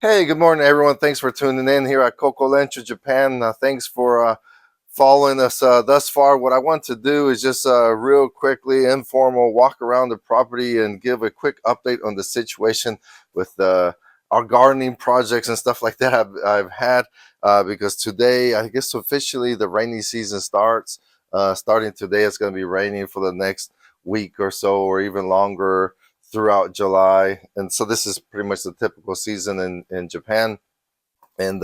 Hey, good morning, everyone. Thanks for tuning in here at Coco Lencho, Japan. Thanks for following us thus far. What I want to do is just real quickly, informal, walk around the property and give a quick update on the situation with our gardening projects and stuff like that I've had because today, I guess officially the rainy season starts. Starting today, it's going to be raining for the next week or so, or even longer throughout July. And so this is pretty much the typical season in Japan. And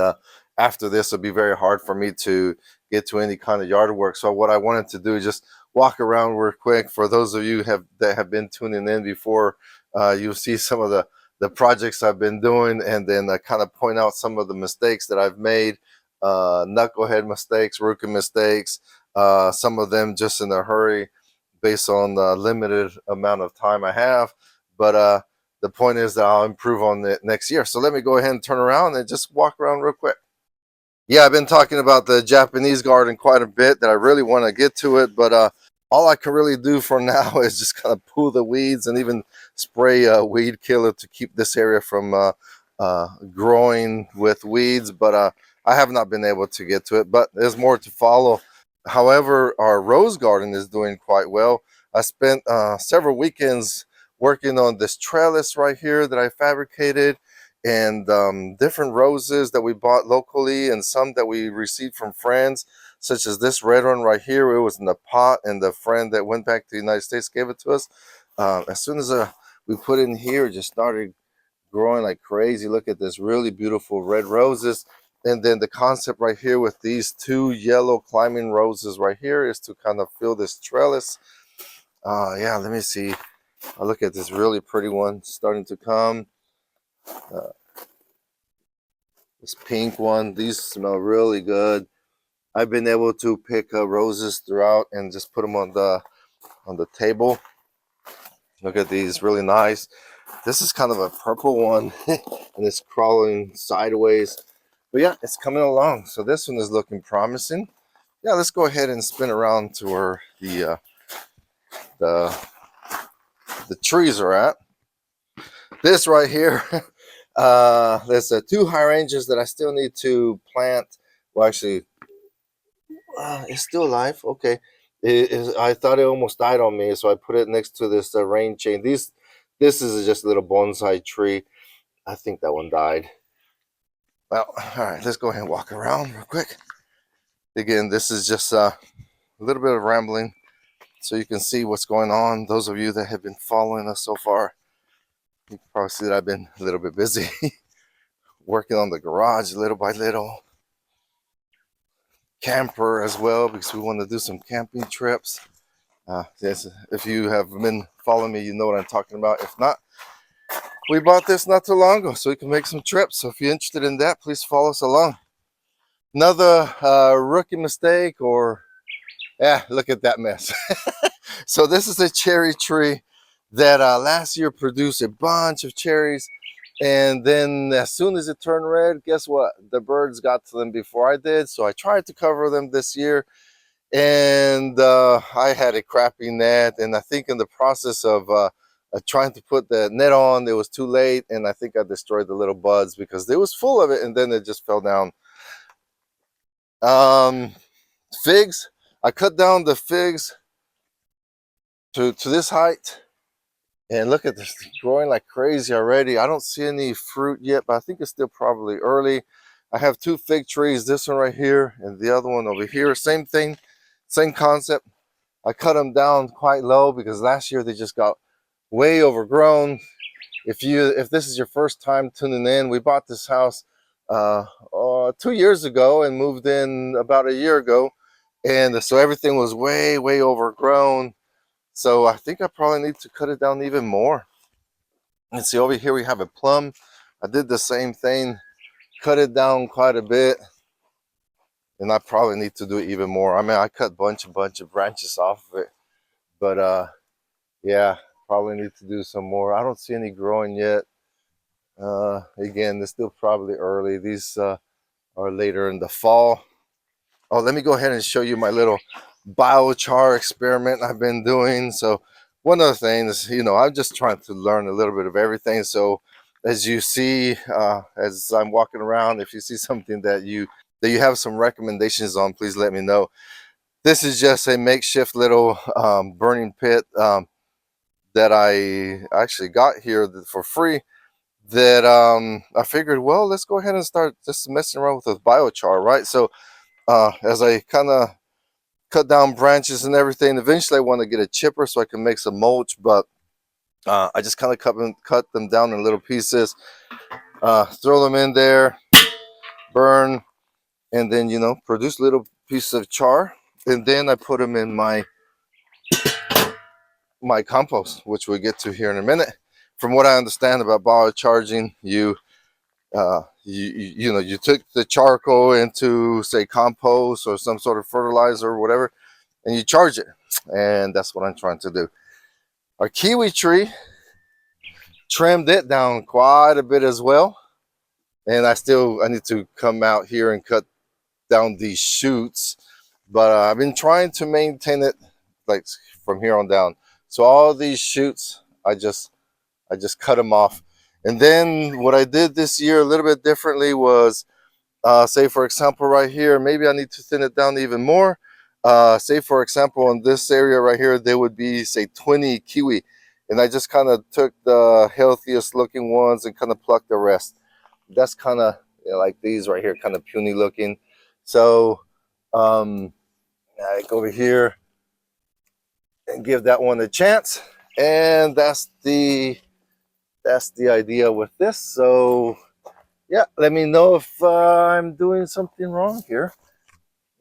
after this, it'll be very hard for me to get to any kind of yard work. So what I wanted to do is just walk around real quick. For those of you that have been tuning in before, you'll see some of the projects I've been doing, and then kind of point out some of the mistakes that I've made, knucklehead mistakes, rookie mistakes, some of them just in a hurry based on the limited amount of time I have. But the point is that I'll improve on it next year. So let me go ahead and turn around and just walk around real quick. Yeah, I've been talking about the Japanese garden quite a bit that I really want to get to it, but all I can really do for now is just kind of pull the weeds and even spray a weed killer to keep this area from growing with weeds. But I have not been able to get to it, but there's more to follow. However, our rose garden is doing quite well. I spent several weekends working on this trellis right here that I fabricated, and different roses that we bought locally and some that we received from friends, such as this red one right here. It was in the pot, and the friend that went back to the United States gave it to us. As soon as we put it in here, it just started growing like crazy. Look at this really beautiful red roses. And then the concept right here with these two yellow climbing roses right here is to kind of fill this trellis. Yeah, let me see. Look at this really pretty one starting to come. Uh, this pink one, these smell really good. I've been able to pick roses throughout and just put them on the table. Look at these, really nice. This is kind of a purple one and it's crawling sideways. But yeah, it's coming along. So this one is looking promising. Yeah, let's go ahead and spin around to where the trees are at. This right here, there's two hydrangeas that I still need to plant. Well, actually, it's still alive. Okay. I thought it almost died on me, so I put it next to this rain chain. This is just a little bonsai tree. I think that one died. Well, all right, let's go ahead and walk around real quick. Again, this is just a little bit of rambling so you can see what's going on. Those of you that have been following us so far, you can probably see that I've been a little bit busy working on the garage little by little. Camper as well, because we want to do some camping trips. Yes, if you have been following me, you know what I'm talking about. If not, we bought this not too long ago so we can make some trips. So if you're interested in that, please follow us along. Another rookie mistake, or yeah, look at that mess. So this is a cherry tree that last year produced a bunch of cherries, and then as soon as it turned red, guess what? The birds got to them before I did. So I tried to cover them this year, and I had a crappy net, and I think in the process of trying to put the net on, it was too late, and I think I destroyed the little buds because it was full of it, and then it just fell down. Figs, I cut down the figs to this height, and look at this, growing like crazy already. I don't see any fruit yet, but I think it's still probably early. I have two fig trees, this one right here and the other one over here. Same thing, same concept. I cut them down quite low because last year they just got way overgrown. If this is your first time tuning in, we bought this house 2 years ago and moved in about a year ago, and so everything was way overgrown. So I think I probably need to cut it down even more. And see, over here we have a plum. I did the same thing, cut it down quite a bit, and I probably need to do it even more. I mean, I cut bunch of branches off of it, but yeah, probably need to do some more. I don't see any growing yet. Again, it's still probably early. These are later in the fall. Oh, let me go ahead and show you my little biochar experiment I've been doing. So one of the things, I'm just trying to learn a little bit of everything. So as you see, as I'm walking around, if you see something that you have some recommendations on, please let me know. This is just a makeshift little burning pit that I actually got here for free. That I figured, well, let's go ahead and start just messing around with biochar, right? So as I kind of cut down branches and everything, eventually I want to get a chipper so I can make some mulch, but I just kind of cut them down in little pieces, throw them in there, burn, and then, you know, produce little pieces of char. And then I put them in my compost, which we'll get to here in a minute. From what I understand about biocharging, you know, you took the charcoal into, say, compost or some sort of fertilizer or whatever, and you charge it. And that's what I'm trying to do. Our kiwi tree, trimmed it down quite a bit as well. And I need to come out here and cut down these shoots, but I've been trying to maintain it like from here on down. So all these shoots, I just cut them off. And then what I did this year a little bit differently was, say for example right here, maybe I need to thin it down even more. Say for example in this area right here, there would be, say, 20 kiwi, and I just kind of took the healthiest looking ones and kind of plucked the rest. That's kind of, you know, like these right here, kind of puny looking. So I go over here and give that one a chance, and that's the idea with this. So yeah, let me know if I'm doing something wrong here.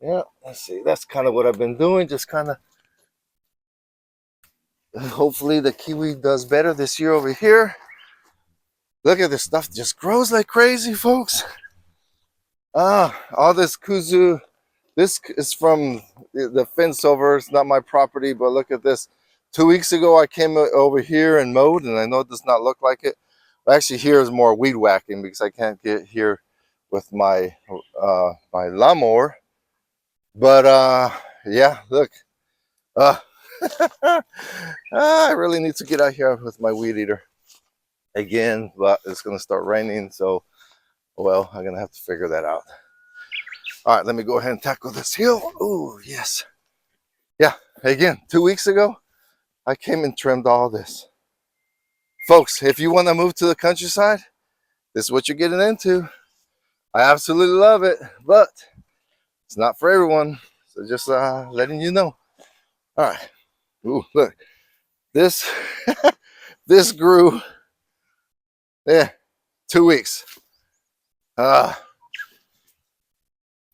Yeah, let's see. That's kind of what I've been doing. Just kind of, hopefully the kiwi does better this year over here. Look at this stuff, just grows like crazy, folks. All this kuzu. This is from the fence over. It's not my property, but look at this. 2 weeks ago, I came over here and mowed, and I know it does not look like it. Actually, here is more weed whacking because I can't get here with my my lawnmower. But yeah, look. I really need to get out here with my weed eater again, but it's gonna start raining, so well, I'm gonna have to figure that out. All right, let me go ahead and tackle this hill. Oh yes, yeah. Again, 2 weeks ago, I came and trimmed all this. Folks, if you want to move to the countryside, this is what you're getting into. I absolutely love it, but it's not for everyone. So just letting you know. All right. Ooh, look, this this grew, yeah, 2 weeks.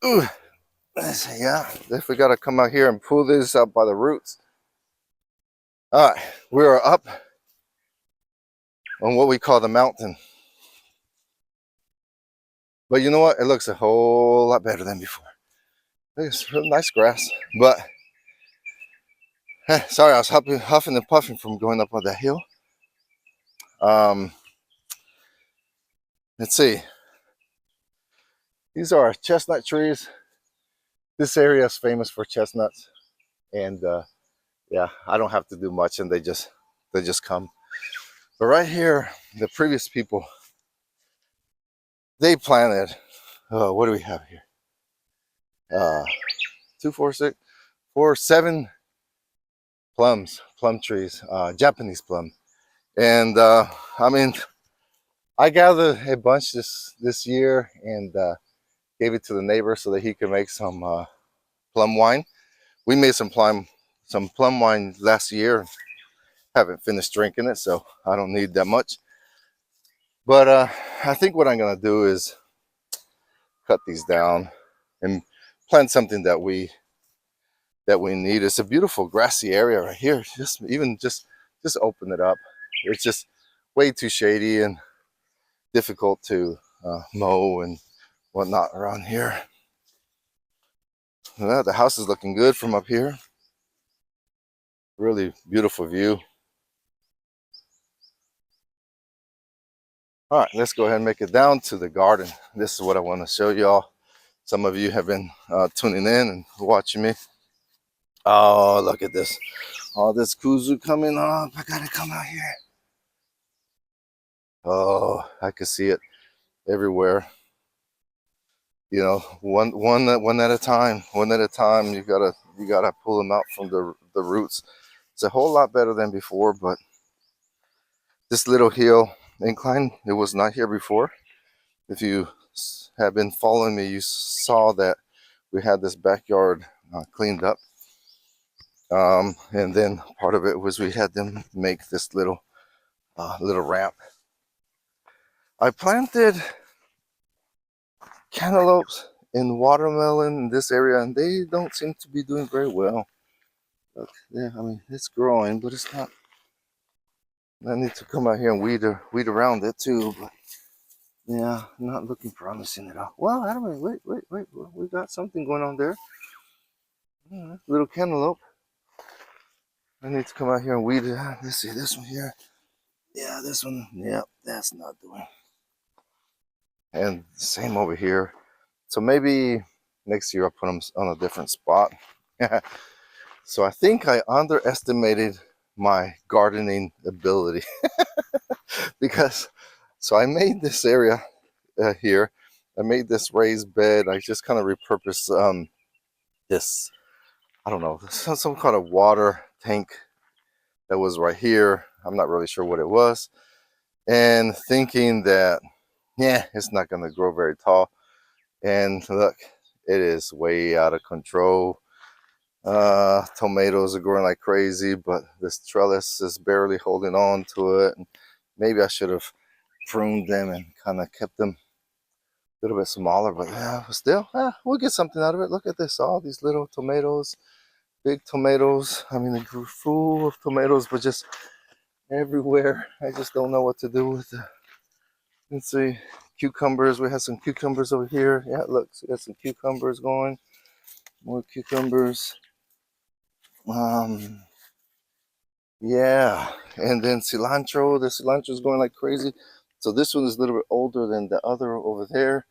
Ooh, yeah, if we gotta come out here and pull this up by the roots. All right, we are up on what we call the mountain. But you know what? It looks a whole lot better than before. It's real nice grass, but sorry, I was huffing and puffing from going up on that hill. Let's see. These are chestnut trees. This area is famous for chestnuts, and yeah, I don't have to do much, and they just come. But right here, the previous people, they planted. What do we have here? 2, 4, 6, 4, 7 plum trees, Japanese plum, and I mean, I gathered a bunch this year and gave it to the neighbor so that he could make some plum wine. We made some plum wine last year. Haven't finished drinking it, so I don't need that much. But I think what I'm gonna do is cut these down and plant something that we need. It's a beautiful grassy area right here. Just open it up. It's just way too shady and difficult to mow and whatnot around here. Well, the house is looking good from up here. Really beautiful view. All right, let's go ahead and make it down to the garden. This is what I want to show y'all. Some of you have been tuning in and watching me. Oh, look at this. All this kuzu coming up. I gotta come out here. Oh, I could see it everywhere. You know, one at a time. One at a time. You gotta pull them out from the roots. It's a whole lot better than before, but this little hill incline, it was not here before. If you have been following me, you saw that we had this backyard cleaned up. And then part of it was we had them make this little ramp. I planted cantaloupes and watermelon in this area, and they don't seem to be doing very well. Look, yeah, I mean, it's growing, but it's not. I need to come out here and weed around it too. But yeah, not looking promising at all. Well, I don't know. Wait. We got something going on there. Yeah, little cantaloupe. I need to come out here and weed it out. Let's see this one here. Yeah, this one. Yeah, that's not doing. And same over here. So maybe next year I'll put them on a different spot. So I think I underestimated my gardening ability because so I made this area here. I made this raised bed. I just kind of repurposed this, I don't know, some kind of water tank that was right here. I'm not really sure what it was. And thinking that, yeah, it's not going to grow very tall. And look, it is way out of control. Tomatoes are growing like crazy, but this trellis is barely holding on to it. And maybe I should have pruned them and kind of kept them a little bit smaller, but yeah, still, we'll get something out of it. Look at this, all these little tomatoes, big tomatoes. I mean, they grew full of tomatoes, but just everywhere. I just don't know what to do with it. Let's see, cucumbers. We have some cucumbers over here. Yeah, look, we got some cucumbers going. More cucumbers. Yeah, and then cilantro. The cilantro is going like crazy. So this one is a little bit older than the other over there.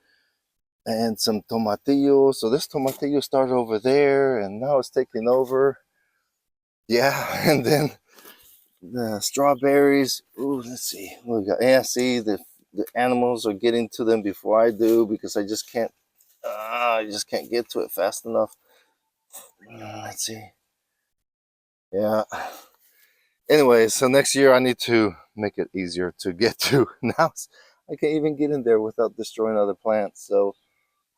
And some tomatillo. So this tomatillo started over there, and now it's taking over. Yeah, and then the strawberries. Ooh, let's see what we got. Yeah, see the animals are getting to them before I do because I just can't. I just can't get to it fast enough. Let's see. Yeah. Anyway, so next year I need to make it easier to get to. Now I can't even get in there without destroying other plants. So,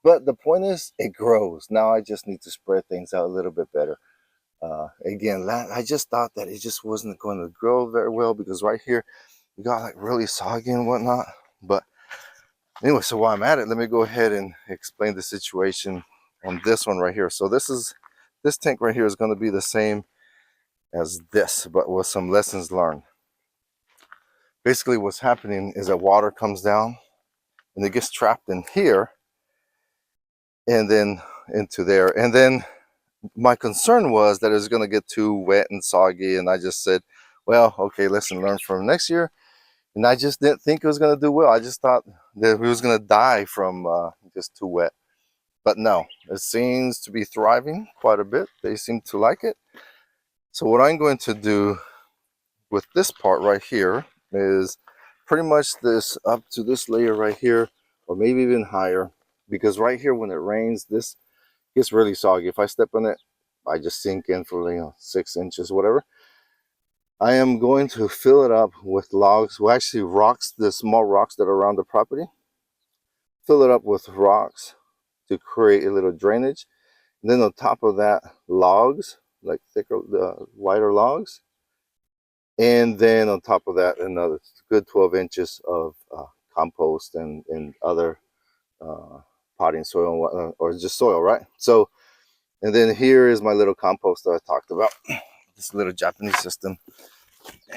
but the point is, it grows. Now I just need to spread things out a little bit better. Again, I just thought that it just wasn't going to grow very well because right here we got like really soggy and whatnot. But anyway, so while I'm at it, let me go ahead and explain the situation on this one right here. So this tank right here is going to be the same as this, but with some lessons learned. Basically what's happening is that water comes down and it gets trapped in here and then into there. And then my concern was that it was going to get too wet and soggy, and I just said, well, okay, lesson learned from next year. And I just didn't think it was going to do well. I just thought that it was going to die from just too wet. But no, it seems to be thriving quite a bit. They seem to like it. So what I'm going to do with this part right here is pretty much this up to this layer right here, or maybe even higher, because right here when it rains, this gets really soggy. If I step on it, I just sink in for 6 inches, whatever. I am going to fill it up with logs, well actually rocks, the small rocks that are around the property. Fill it up with rocks to create a little drainage. And then on top of that, logs, like thicker, wider logs. And then on top of that, another good 12 inches of compost and other potting soil or just soil, right? So, and then here is my little compost that I talked about, this little Japanese system.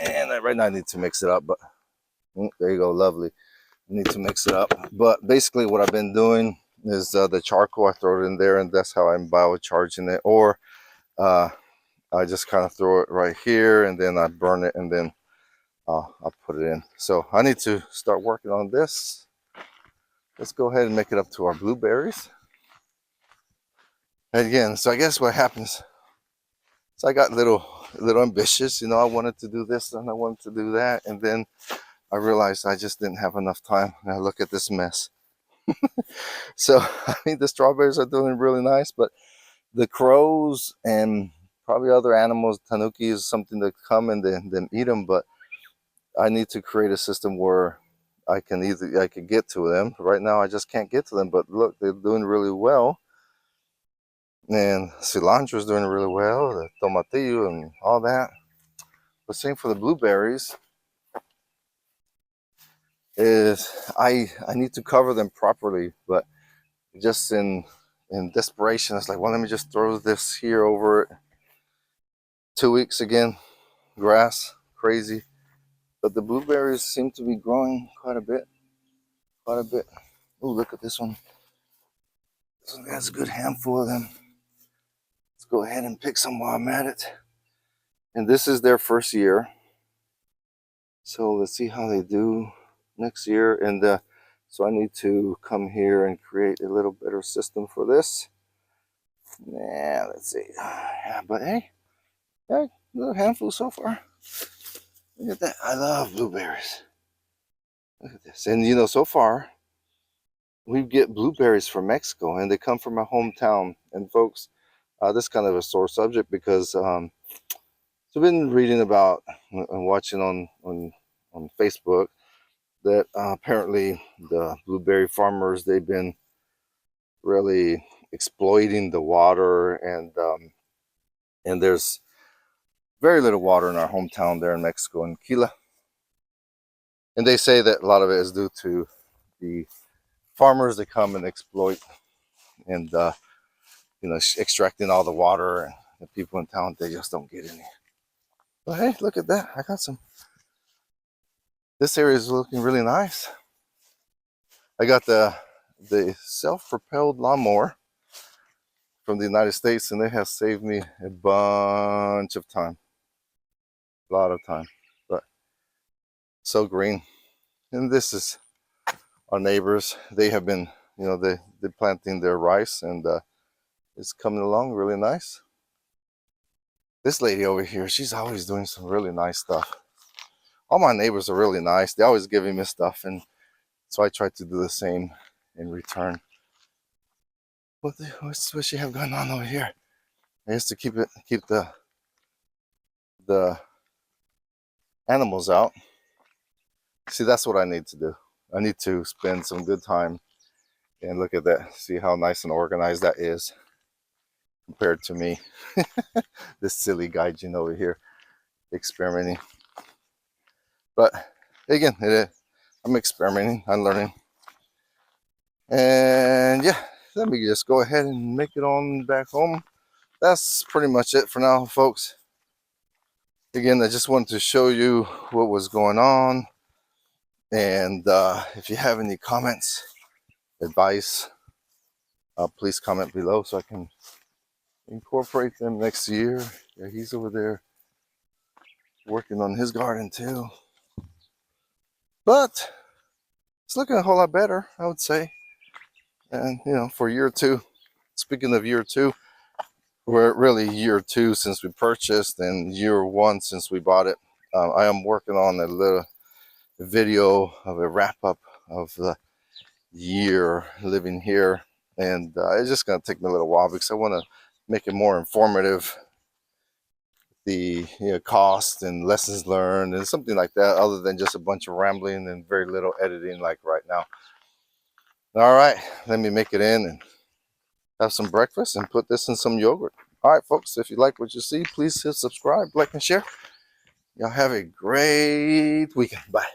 And right now I need to mix it up, but there you go, lovely. I need to mix it up. But basically what I've been doing is the charcoal, I throw it in there, and that's how I'm biocharging it. Or I just kind of throw it right here, and then I burn it, and then I'll put it in. So I need to start working on this. Let's go ahead and make it up to our blueberries. And again, so I guess what happens, so I got a little ambitious, I wanted to do this and I wanted to do that. And then I realized I just didn't have enough time. Now look at this mess. So I mean, the strawberries are doing really nice, but the crows and probably other animals, tanuki is something that come and then eat them. But I need to create a system where I can get to them. Right now I just can't get to them, but look, they're doing really well. And cilantro is doing really well, the tomatillo and all that. But same for the blueberries is I need to cover them properly, but just in desperation, it's like, well, let me just throw this here over it. 2 weeks again, grass, crazy. But the blueberries seem to be growing quite a bit. Oh, look at this one. This one has a good handful of them. Let's go ahead and pick some while I'm at it. And this is their first year. So let's see how they do next year. And so I need to come here and create a little better system for this. Yeah, let's see. Yeah, but hey, yeah, a little handful so far. Look at that. I love blueberries. Look at this. And you know, so far, we get blueberries from Mexico, and they come from my hometown. And folks, this is kind of a sore subject because so I've been reading about and watching on Facebook that apparently the blueberry farmers, they've been really exploiting the water, and there's very little water in our hometown there in Mexico, in Quila. And they say that a lot of it is due to the farmers that come and exploit and you know, extracting all the water, and the people in town, they just don't get any. But hey, look at that. I got some. This area is looking really nice. I got the self-propelled lawnmower from the United States, and it has saved me a bunch of time. A lot of time. But so green. And this is our neighbors. They have been, you know, they're planting their rice, and it's coming along really nice. This lady over here, she's always doing some really nice stuff. All my neighbors are really nice. They're always giving me stuff, and so I try to do the same in return. What's she have going on over here? I used to keep the animals out. See, that's what I need to do. I need to spend some good time and look at that. See how nice and organized that is compared to me. This silly gaijin over here experimenting. But again, I'm experimenting, I'm learning. And yeah, let me just go ahead and make it on back home. That's pretty much it for now, folks. Again, I just wanted to show you what was going on. And if you have any comments, advice, please comment below so I can incorporate them next year. Yeah, he's over there working on his garden too. But it's looking a whole lot better, I would say. And you know, for year two, speaking of year two, we're really year two since we purchased and year one since we bought it. I am working on a little video of a wrap up of the year living here, and it's just going to take me a little while because I want to make it more informative, the cost and lessons learned and something like that, other than just a bunch of rambling and very little editing like right now. All right, let me make it in and have some breakfast and put this in some yogurt. All right, folks, if you like what you see, please hit subscribe, like, and share. Y'all have a great weekend. Bye.